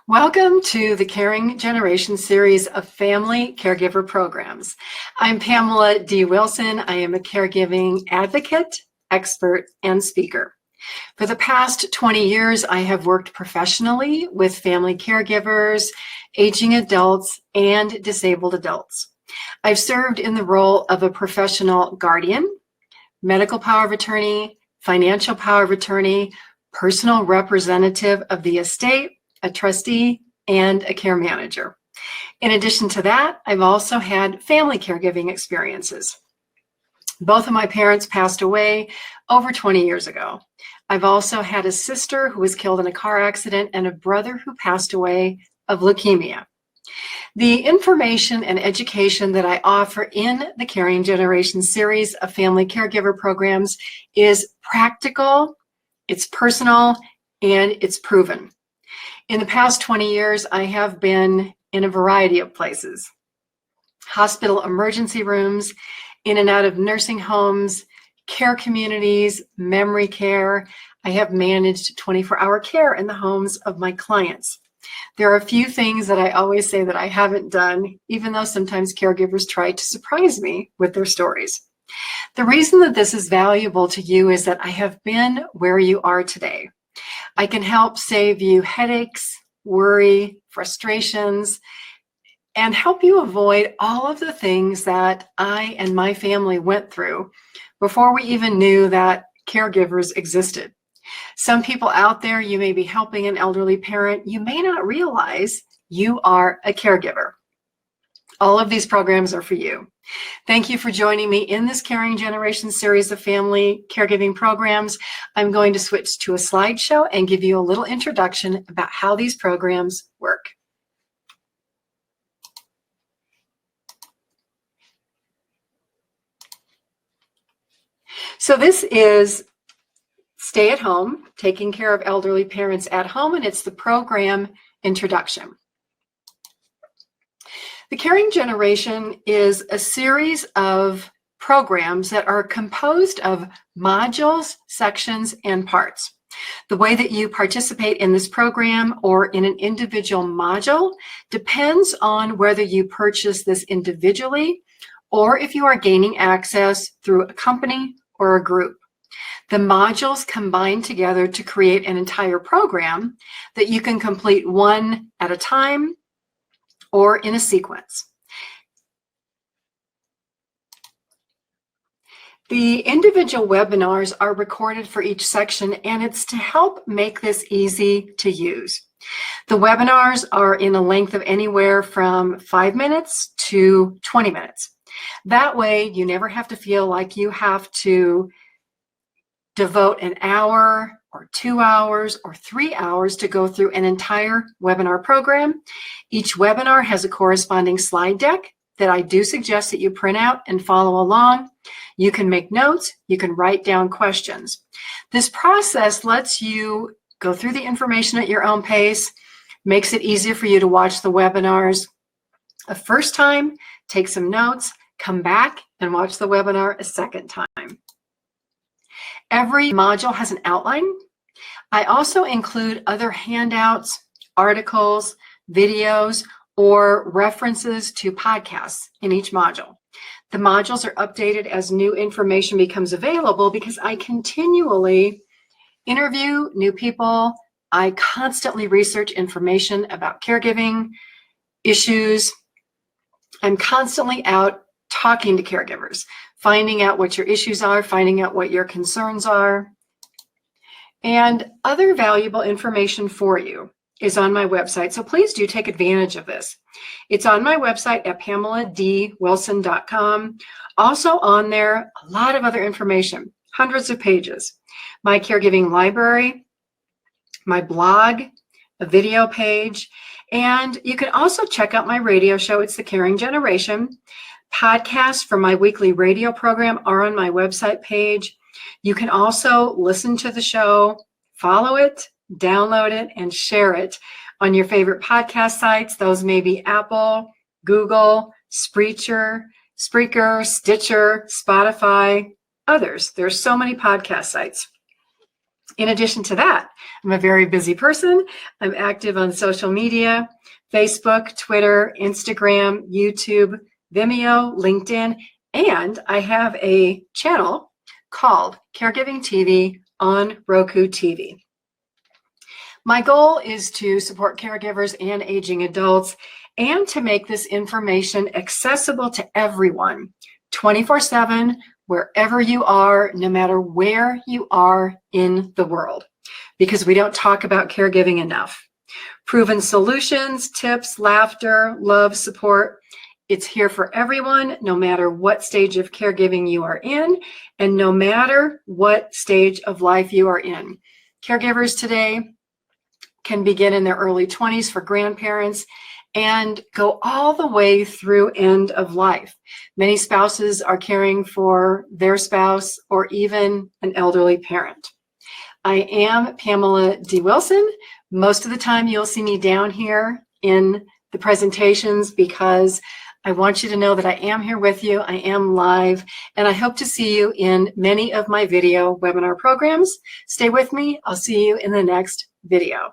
Welcome to the Caring Generation series of family caregiver programs. I'm Pamela D. Wilson. I am a caregiving advocate, expert, and speaker. For the past 20 years, I have worked professionally with family caregivers, aging adults, and disabled adults. I've served in the role of a professional guardian, medical power of attorney, financial power of attorney, personal representative of the estate, a trustee, and a care manager. In addition to that, I've also had family caregiving experiences. Both of my parents passed away over 20 years ago. I've also had a sister who was killed in a car accident and a brother who passed away of leukemia. The information and education that I offer in the Caring Generation series of family caregiver programs is practical, it's personal, and it's proven. In the past 20 years, I have been in a variety of places: hospital emergency rooms, in and out of nursing homes, care communities, memory care. I have managed 24-hour care in the homes of my clients. There are a few things that I always say that I haven't done, even though sometimes caregivers try to surprise me with their stories. The reason that this is valuable to you is that I have been where you are today. I can help save you headaches, worry, frustrations, and help you avoid all of the things that I and my family went through before we even knew that caregivers existed. Some people out there, you may be helping an elderly parent, you may not realize you are a caregiver. All of these programs are for you. Thank you for joining me in this Caring Generation series of family caregiving programs. I'm going to switch to a slideshow and give you a little introduction about how these programs work. So this is Stay at Home, Taking Care of Elderly Parents at Home, and it's the program introduction. The Caring Generation is a series of programs that are composed of modules, sections, and parts. The way that you participate in this program or in an individual module depends on whether you purchase this individually or if you are gaining access through a company or a group. The modules combine together to create an entire program that you can complete one at a time or in a sequence. The individual webinars are recorded for each section, and it's to help make this easy to use. The webinars are in a length of anywhere from 5 minutes to 20 minutes. That way, you never have to feel like you have to devote an hour or 2 hours or 3 hours to go through an entire webinar program. Each webinar has a corresponding slide deck that I do suggest that you print out and follow along. You can make notes, you can write down questions. This process lets you go through the information at your own pace, makes it easier for you to watch the webinars a first time, take some notes, come back and watch the webinar a second time. Every module has an outline. I also include other handouts, articles, videos, or references to podcasts in each module. The modules are updated as new information becomes available because I continually interview new people. I constantly research information about caregiving issues. I'm constantly out talking to caregivers, finding out what your issues are, finding out what your concerns are. And other valuable information for you is on my website, so please do take advantage of this. It's on my website at PamelaDWilson.com. Also on there, a lot of other information, hundreds of pages. My caregiving library, my blog, a video page, and you can also check out my radio show. It's the Caring Generation. Podcasts from my weekly radio program are on my website page. You can also listen to the show, follow it, download it, and share it on your favorite podcast sites. Those may be Apple, Google, Spreaker, Stitcher, Spotify, others. There's so many podcast sites. In addition to that, I'm a very busy person. I'm active on social media, Facebook, Twitter, Instagram, YouTube, Vimeo, LinkedIn, and I have a channel called Caregiving TV on Roku TV. My goal is to support caregivers and aging adults and to make this information accessible to everyone 24/7, wherever you are, no matter where you are in the world, because we don't talk about caregiving enough. Proven solutions, tips, laughter, love, support. It's here for everyone, no matter what stage of caregiving you are in, and no matter what stage of life you are in. Caregivers today can begin in their early 20s for grandparents and go all the way through end of life. Many spouses are caring for their spouse or even an elderly parent. I am Pamela D. Wilson. Most of the time you'll see me down here in the presentations because I want you to know that I am here with you. I am live, and I hope to see you in many of my video webinar programs. Stay with me. I'll see you in the next video.